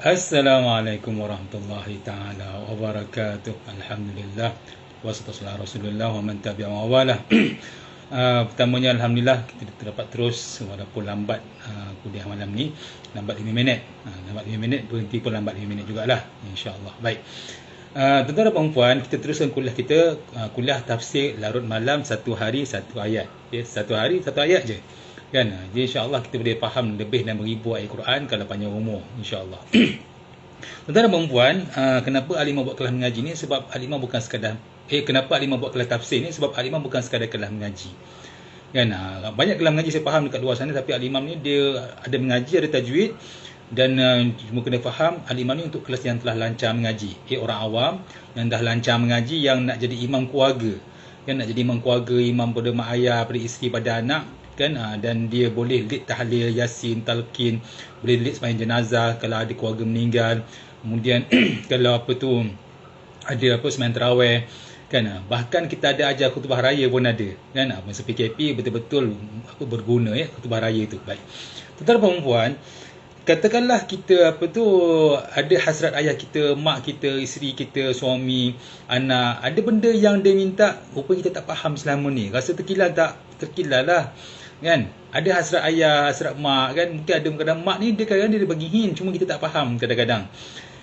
Assalamualaikum warahmatullahi taala wabarakatuh. Alhamdulillah wassalatu ala Rasulillah wa man tabi'a wa walah. Pertamanya alhamdulillah kita terdapat terus walaupun lambat kuliah malam ni, lambat 5 minit. Lambat 5 minit, berhenti pun lambat 5 minit jugalah, insya-Allah. Baik. Tuan-tuan dan puan-puan, kita teruskan kuliah kita, kuliah tafsir larut malam, satu hari satu ayat. Okay? Satu hari satu ayat je. Kan? Jadi insya-Allah kita boleh faham lebih dan beribu ayat Quran kalau panjang umur, insya-Allah. Tuan-tuan dan puan-puan, kenapa Alimah buat kelas mengaji ni? Sebab Alimah bukan sekadar kenapa Alimah buat kelas tafsir ni? Sebab Alimah bukan sekadar kelas mengaji. Kan? Banyak kelas mengaji saya faham dekat luar sana, tapi Alimah ni dia ada mengaji, ada tajwid, dan cuma kena faham Alimah ni untuk kelas yang telah lancar mengaji. Orang awam yang dah lancar mengaji, yang nak jadi imam keluarga, kan, nak jadi imam keluarga, imam pada mak ayah, pada isteri, pada anak, kan, dan dia boleh lead tahlil, yasin, talqin, boleh lead sembahyang jenazah kalau ada keluarga meninggal. Kemudian kalau ada sembahyang tarawih, kan, bahkan kita ada ajar khutbah raya pun ada, kan. Masa PKP betul-betul berguna khutbah raya tu. Baik. Tuan-tuan dan puan-puan, katakanlah kita ada hasrat ayah kita, mak kita, isteri kita, suami, anak, ada benda yang dia minta, rupanya kita tak faham selama ni, rasa terkilan lah, kan. Ada hasrat ayah, hasrat mak, kan. Mungkin ada kadang mak ni dia kadang dia bagi hint, cuma kita tak faham kadang-kadang.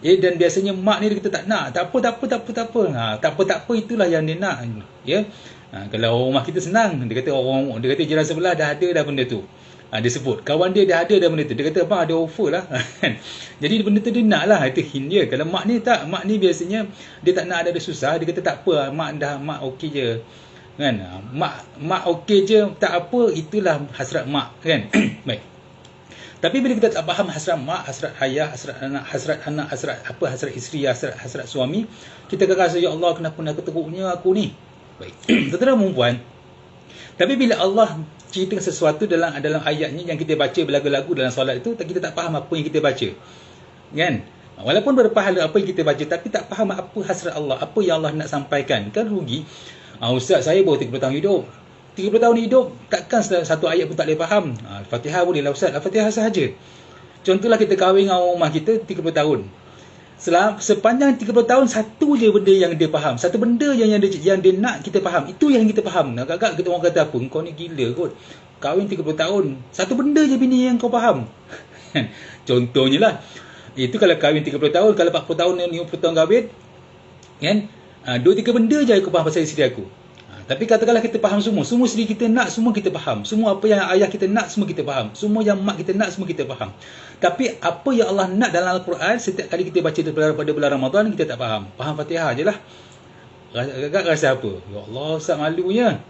Dan biasanya mak ni dia kata tak nak, tak apa, itulah yang dia nak, ya. Kalau rumah kita senang, dia kata jiran sebelah dah ada dah benda tu. Dia sebut kawan dia dah ada dah benda tu, dia kata abang ada offer lah. Jadi benda tu dia nak lah, itu hint dia. Kalau mak ni tak, mak ni biasanya dia tak nak ada susah, dia kata tak apa, mak okey je, kan. Mak okey je, tak apa, itulah hasrat mak, kan. Baik. Tapi bila kita tak faham hasrat mak, hasrat ayah, hasrat anak, hasrat isteri, hasrat suami, kita akan rasa, ya Allah, kenapa nak teruknya aku ni. Baik. Tuan-tuan dan puan, tapi bila Allah cerita sesuatu dalam ayatnya yang kita baca berlagu-lagu dalam solat itu, kita tak faham apa yang kita baca, kan. Walaupun berpahala apa yang kita baca, tapi tak faham apa hasrat Allah, apa yang Allah nak sampaikan, kan rugi. Ustaz, saya baru 30 tahun hidup. 30 tahun hidup, takkan satu ayat pun tak boleh faham. Al-Fatihah boleh lah Ustaz, Al-Fatihah sahaja. Contohlah kita kahwin dengan orang rumah kita 30 tahun. Sepanjang 30 tahun, satu je benda yang dia faham. Satu benda yang dia nak kita faham. Itu yang kita faham. Agak-agak kita orang kata apa? Kau ni gila kot. Kahwin 30 tahun. Satu benda je bini yang kau faham. Contohnya lah. Itu kalau kahwin 30 tahun. Kalau 40 tahun, 50 tahun kahwin, kan? 2-3 benda je aku faham pasal isteri aku. Tapi katakanlah kita faham semua. Semua isteri kita nak, semua kita faham. Semua apa yang ayah kita nak, semua kita faham. Semua yang mak kita nak, semua kita faham. Tapi apa yang Allah nak dalam Al-Quran, setiap kali kita baca pada bulan Ramadan, kita tak faham. Faham Fatihah je lah. Agak rasa apa? Ya Allah, Ustaz malunya.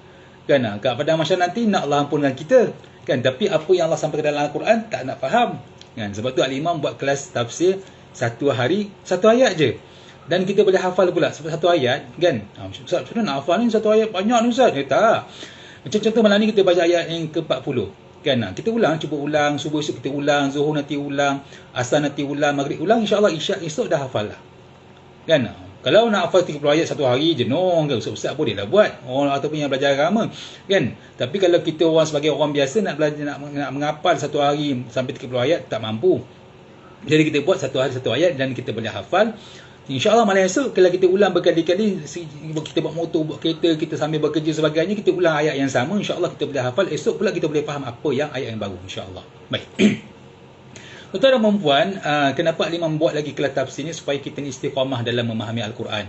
Kan? Kat pada masyarakat nanti, nak Allah ampunkan kita. Kan? Tapi apa yang Allah sampaikan dalam Al-Quran, tak nak faham. Kan? Sebab tu Al-Imam buat kelas tafsir satu hari, satu ayat je. Dan kita boleh hafal pula satu ayat, kan. Ustaz, macam nak hafal ni satu ayat banyak ni Ustaz? Tak. Macam contoh malam ni kita baca ayat yang ke-40. Kan, kita cuba ulang, subuh esok kita ulang, zuhur nanti ulang, asar nanti ulang, maghrib ulang, insya-Allah isyak esok dah hafal lah. Kan? Kalau nak hafal 30 ayat satu hari jenuh, kan, ustaz boleh lah buat. Orang ataupun yang belajar agama, kan. Tapi kalau kita orang sebagai orang biasa nak belajar, nak menghafal satu hari sampai 30 ayat, tak mampu. Jadi kita buat satu hari satu ayat dan kita boleh hafal. InsyaAllah malam esok kalau kita ulang berkali-kali, kita buat motor, buat kereta, kita sambil bekerja sebagainya, kita ulang ayat yang sama, insyaAllah kita boleh hafal. Esok pula kita boleh faham apa yang ayat yang baru, insyaAllah. Baik. Tuan-tuan dan puan, kenapa Al-Imam membuat lagi kelas tafsir ni? Supaya kita ni istiqamah dalam memahami Al-Quran.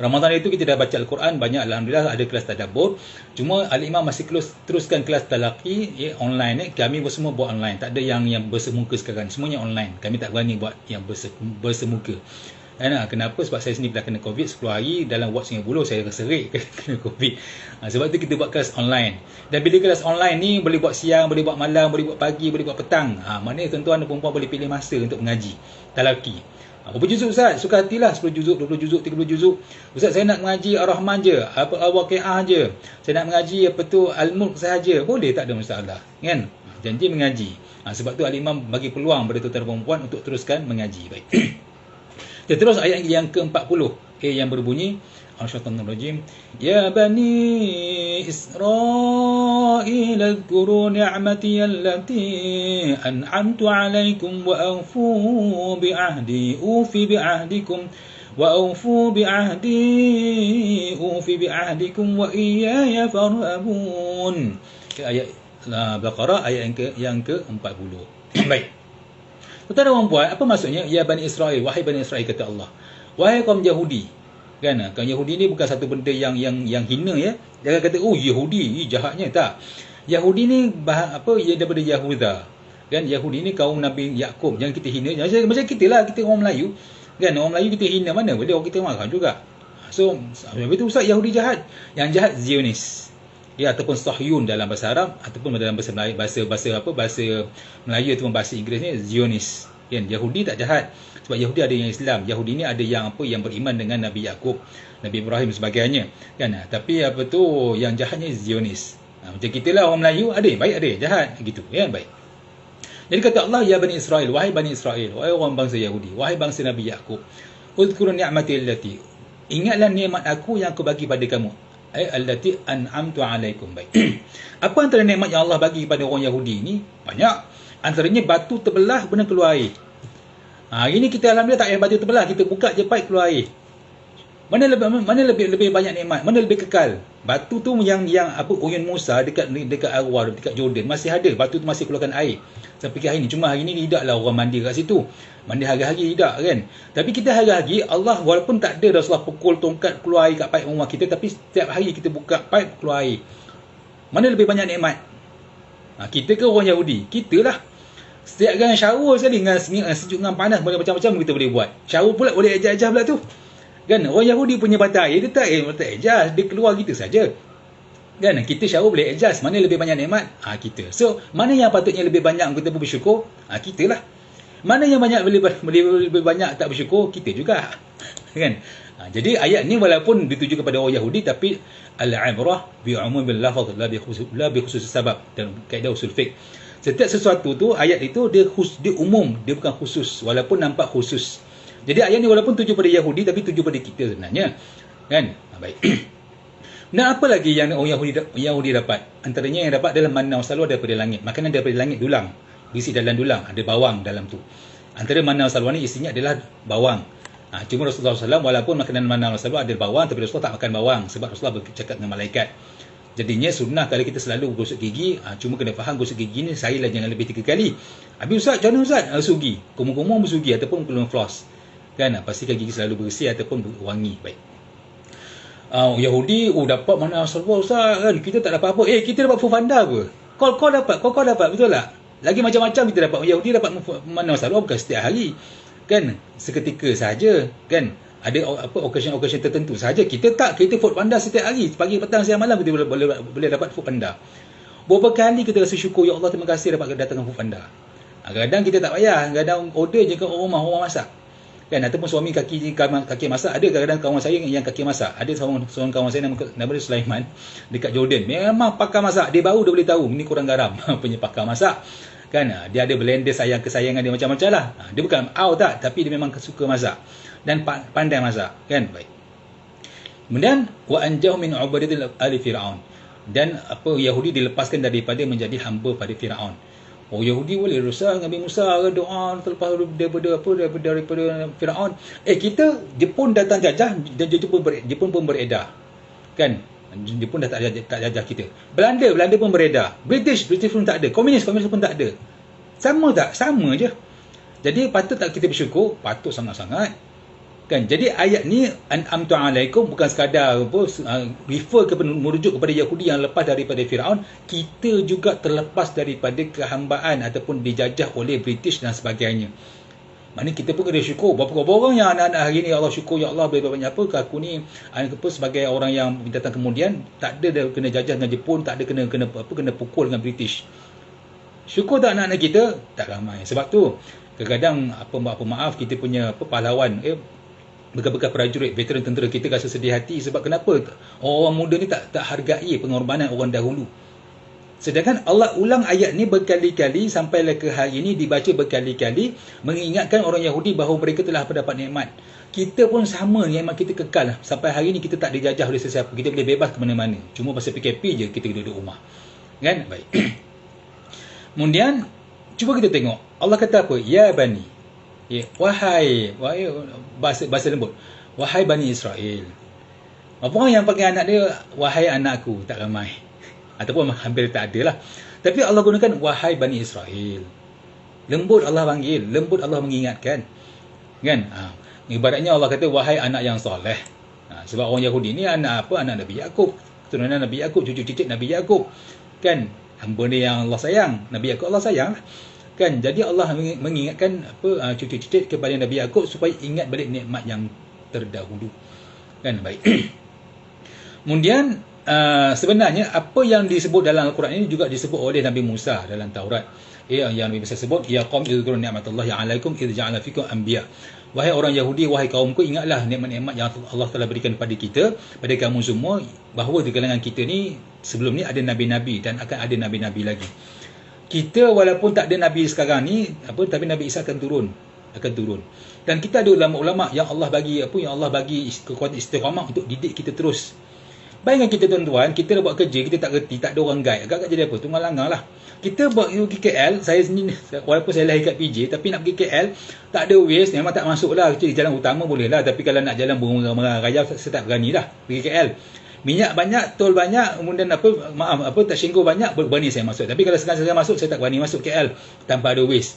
Ramadan itu kita dah baca Al-Quran banyak, alhamdulillah, ada kelas tadabbur. Cuma Al-Imam masih teruskan kelas talaqi online. Kami semua buat online. Tak ada yang bersemuka sekarang. Semuanya online. Kami tak berani buat yang bersemuka. Kenapa? Sebab saya sendiri dah kena COVID 10 hari, dalam ward Singapura saya serik kena COVID. Sebab tu kita buat kelas online. Dan bila kelas online ni boleh buat siang, boleh buat malam, boleh buat pagi, boleh buat petang. Maknanya tuan-tuan dan perempuan boleh pilih masa untuk mengaji talaqi. Berapa juzuk Ustaz? Suka hatilah, 10 juzuk, 20 juzuk, 30 juzuk. Ustaz, saya nak mengaji Ar-Rahman je, Al-Waqi'ah je. Saya nak mengaji Al-Mulk sahaja. Boleh, tak ada masalah. Kan? Janji mengaji. Sebab tu Al-Imam bagi peluang pada tuan-tuan dan perempuan untuk teruskan mengaji. Baik. Kita terus ayat yang ke-40 yang berbunyi Asyaitanirrajim, Ya Bani Israel adhkuru ni'mati allati an'amtu alaikum wa awfu bi'ahdi ufi bi'ahdikum wa awfu bi'ahdi ufi bi'ahdikum wa iyaya farhabun. Ayat Baqarah ayat yang ke-40. Baik. Tuan-tuan dan puan, apa maksudnya ya Bani Israel, wahai Bani Israel, kata Allah, wahai kaum Yahudi. Kan, kaum Yahudi ni bukan satu benda yang hina ya. Jangan kata oh Yahudi jahatnya, tak. Yahudi ni ia daripada Yahuda. Kan, Yahudi ni kaum Nabi Yakub. Jangan kita hina. Macam kita lah, kita orang Melayu. Kan, orang Melayu kita hina, mana boleh orang kita marah juga. So, betul Ustaz, Yahudi jahat. Yang jahat Zionis. Ya, ataupun Sahyun dalam bahasa Arab, ataupun dalam bahasa Melayu, bahasa Melayu ataupun bahasa Inggerisnya Zionis. Kan, Yahudi tak jahat. Sebab Yahudi ada yang Islam. Yahudi ni ada yang yang beriman dengan Nabi Yakub, Nabi Ibrahim sebagainya. Kan, tapi yang jahatnya Zionis. Macam kita lah orang Melayu, ada yang baik, ada yang jahat, gitu. Ya, baik. Jadi kata Allah, ya Bani Israel, wahai Bani Israel, wahai orang bangsa Yahudi, wahai bangsa Nabi Yakub, uzkuru ni'mati allati, ingatlah nikmat aku yang aku bagi pada kamu. Allati an'amtu alaikum. Baik. Apa antara nikmat yang Allah bagi kepada orang Yahudi ni? Banyak. Antaranya batu terbelah benar keluar air. Hari ni kita alhamdulillah tak payah batu terbelah, kita buka je pipe keluar air. Mana lebih banyak nikmat, mana lebih kekal? Batu tu yang Uyun Musa dekat Arwah, dekat Jordan masih ada, batu tu masih keluarkan air sampai hari ni. Cuma hari ni tidaklah orang mandi kat situ. Mandi hari-hari tidak, kan. Tapi kita hari-hari Allah walaupun tak ada Rasulullah pukul tongkat keluar air kat pipe rumah kita, tapi setiap hari kita buka pipe keluar air. Mana lebih banyak nikmat? Kita ke orang Yahudi? Kita lah. Setiap kali shower sekali dengan sejuk dengan panas, boleh macam-macam kita boleh buat. Shower pula boleh adjust pula tu. Kan, orang Yahudi punya bata air, dia tak adjust, dia keluar gitu saja. Kan, kita shower boleh adjust, mana lebih banyak nikmat? Kita. So, mana yang patutnya lebih banyak kita bersyukur? Kita lah. Mana yang banyak lebih banyak tak bersyukur? Kita juga. Kan? Jadi ayat ni walaupun dituju kepada orang Yahudi, tapi al-ibrah bi'umumil lafaz la bi khusus sabab, dalam kaedah usul fiqh. Setiap sesuatu tu, ayat itu dia umum, dia bukan khusus, walaupun nampak khusus. Jadi ayat ni walaupun tuju pada Yahudi, tapi tuju pada kita sebenarnya. Kan? Baik. Dan apa lagi yang orang Yahudi dapat? Antaranya yang dapat adalah manna salwa daripada langit. Makanan daripada langit dulang. Berisi dalam dulang, ada bawang dalam tu. Antara manna salwa ni isinya adalah bawang. Cuma Rasulullah SAW walaupun makanan manna salwa ada bawang, tapi Rasulullah tak makan bawang sebab Rasulullah bercakap dengan malaikat. Jadinya sunnah kalau kita selalu gosok gigi, cuma kena faham gosok gigi ni saya lah jangan lebih 3 kali. Habis Ustaz, macam mana Ustaz? Sugi. Kumur-kumur bersugi ataupun belum floss. Kan, pastikan gigi selalu bersih ataupun wangi. Baik. Yahudi dapat mana salwa Ustaz, kan? Kita tak dapat apa. Kita dapat Fufanda apa? Kau dapat, betul tak? Lagi macam-macam kita dapat. Yahudi dapat mana salwa bukan setiap hari. Kan, seketika saja, kan? Ada occasion tertentu saja. Kita food panda setiap hari, pagi, petang, siang, malam kita boleh dapat food panda. Berapa kali kita rasa syukur, ya Allah terima kasih dapat datang food panda. Kadang-kadang kita tak payah, kadang order je ke orang masak. Kan, ataupun suami kaki masak. Ada kadang-kadang kawan saya yang kaki masak. Ada seorang kawan saya nama dia Sulaiman dekat Jordan. Memang pakar masak. Dia baru dia boleh tahu ni kurang garam punya pakar masak. Kan, dia ada blender kesayangan dia macam-macam lah. Dia bukan tak, tapi dia memang suka masak dan pandai masak, kan. Baik. Kemudian wa anjahu min ubadatil ali fir'aun, dan Yahudi dilepaskan daripada menjadi hamba pada Firaun. Yahudi boleh rusak Nabi Musa doa terlepas daripada Firaun. Kita Jepun datang jajah dan Jepun pun beredar, kan. Jepun dah tak jajah kita. Belanda pun beredar. British pun tak ada. Komunis pun tak ada. Sama tak? Sama je. Jadi patut tak kita bersyukur? Patut sangat-sangat. Kan? Jadi ayat ni an'amtu alaikum bukan sekadar refer merujuk kepada Yahudi yang lepas daripada Firaun. Kita juga terlepas daripada kehambaan ataupun dijajah oleh British dan sebagainya. Maknanya kita pun kena syukur. Berapa orang yang anak-anak hari ni Allah syukur, ya Allah banyak apa ke aku ni sebagai orang yang datang kemudian tak ada kena jajah dengan Jepun, tak ada kena pukul dengan British. Syukur tak anak-anak kita? Tak ramai. Sebab tu kadang-kadang maaf kita punya pahlawan bekas-bekas prajurit, veteran tentera kita rasa sedih hati sebab kenapa orang muda ni tak hargai pengorbanan orang dahulu. Sedangkan Allah ulang ayat ni berkali-kali sampailah ke hari ini dibaca berkali-kali mengingatkan orang Yahudi bahawa mereka telah mendapat nikmat. Kita pun sama, nikmat kita kekal. Sampai hari ni kita tak dijajah oleh sesiapa. Kita boleh bebas ke mana-mana. Cuma pasal PKP je kita duduk rumah. Kan? Baik. Kemudian cuba kita tengok. Allah kata apa? Ya bani. Ya, wahai bahasa lembut. Wahai Bani Israel. Apa orang yang panggil anak dia wahai anakku, tak ramai. Ataupun hampir tak ada lah. Tapi Allah gunakan wahai Bani Israel. Lembut Allah panggil, lembut Allah mengingatkan. Kan? Ibaratnya Allah kata wahai anak yang soleh. Sebab orang Yahudi ni anak apa? Anak Nabi Yaqub. Keturunan Nabi Yaqub, cucu cicit Nabi Yaqub. Kan? Hamba dia yang Allah sayang. Nabi Yaqub Allah sayang. Kan? Jadi Allah mengingatkan apa cucu cicit kepada Nabi Yaqub supaya ingat balik nikmat yang terdahulu. Kan? Baik. Kemudian sebenarnya apa yang disebut dalam Al-Quran ini juga disebut oleh Nabi Musa dalam Taurat. Yang Nabi Musa sebut, ya qaum izkuru ni'matallahi 'alaikum idz ja'ala fikum anbiya. Wahai orang Yahudi, wahai kaumku, ingatlah nikmat-nikmat yang Allah telah berikan kepada kita, pada kamu semua, bahawa di kalangan kita ni sebelum ni ada nabi-nabi dan akan ada nabi-nabi lagi. Kita walaupun tak ada nabi sekarang ni, tapi Nabi Isa akan turun. Dan kita ada ulama-ulama yang Allah bagi kekuatan istiqamah untuk didik kita terus. Bayangkan kita tuan-tuan, kita dah buat kerja, kita tak reti, tak ada orang guide. Agak-agak jadi apa? Tunggal langgar lah. Kita buat pergi KL, saya sendiri, walaupun saya lahir kat PJ, tapi nak pergi KL, tak ada Waze, memang tak masuk lah. Jadi jalan utama boleh lah, tapi kalau nak jalan Bunga Raya, saya tak berani lah pergi KL. Minyak banyak, tol banyak, kemudian tak singgung banyak, berani saya masuk. Tapi kalau sekarang saya masuk, saya tak berani masuk KL tanpa ada Waze.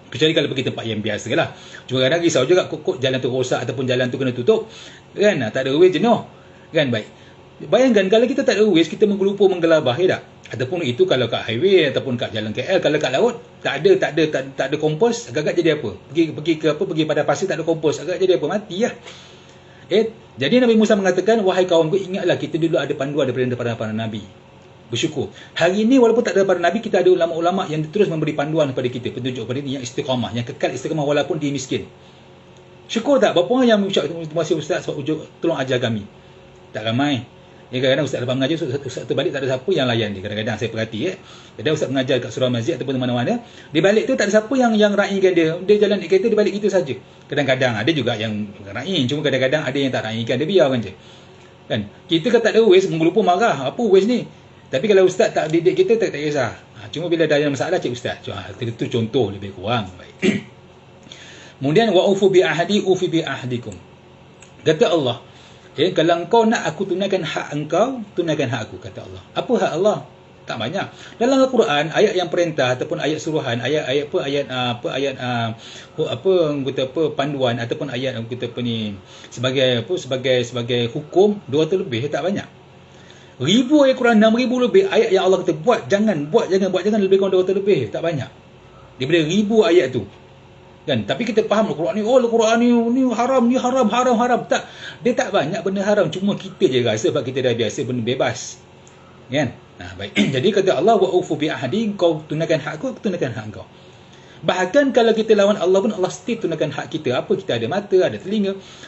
Kecuali kalau pergi tempat yang biasa lah. Cuma kadang risau juga, kok jalan tu rosak ataupun jalan tu kena tutup. Kan? Tak ada Waze, jenuh. Kan? Baik. Bayangkan kalau kita tak ada Waze, kita menggelupur menggelabah, ya tak? Ataupun itu kalau kat highway ataupun kat jalan KL, kalau kat laut tak ada kompos, agak-agak jadi apa? Pergi pada pasir tak ada kompos, agak jadi apa? Mati lah. Jadi Nabi Musa mengatakan, wahai kaumku, ingatlah kita dulu ada panduan daripada para nabi. Bersyukur. Hari ini walaupun tak ada para nabi, kita ada ulama-ulama yang terus memberi panduan kepada kita, petunjuk kepada kita yang istiqamah, yang kekal istiqamah walaupun dia miskin. Syukur tak? Berapa orang yang mengucap terima kasih Ustaz sebab tolong ajar kami? Tak ramai. Kadang-kadang Ustaz lepas mengajar, Ustaz terbalik tak ada siapa yang layan dia. Kadang-kadang saya perhati. Kadang Ustaz mengajar kat surau masjid ataupun mana-mana, di balik tu tak ada siapa yang raikan dia. Dia jalan naik kereta, di balik itu saja. Kadang-kadang ada juga yang raih, cuma kadang-kadang ada yang tak raikan, dia biarkan je. Kan? Kita kan tak ada Waze, menggelupur marah. Apa Waze ni? Tapi kalau Ustaz tak didik kita, tak kisah. Cuma bila dah ada masalah, cik Ustaz. Itu contoh lebih kurang. Baik. Kemudian, wa'ufu bi'ahdi, ufi bi'ahdikum. Kata Allah, kalau engkau nak aku tunaikan hak engkau, tunaikan hak aku, kata Allah. Apa hak Allah? Tak banyak. Dalam Al-Quran, ayat yang perintah ataupun ayat suruhan, ayat panduan ataupun ayat sebagai hukum 200 lebih, tak banyak. Ribu ayat Quran, 6,000 lebih ayat yang Allah kata buat jangan lebih kurang 200 lebih, tak banyak. Daripada ribu ayat tu. Kan? Tapi kita faham Al-Quran ni haram, tak. Dia tak banyak benda haram, cuma kita je rasa sebab kita dah biasa benda bebas. Kan? Nah, baik. Jadi kata Allah, wa'ufu bi'ahdi, kau tunaikan hak aku tunaikan hak kau. Bahkan kalau kita lawan Allah pun Allah still tunaikan hak kita. Apa kita ada mata, ada telinga.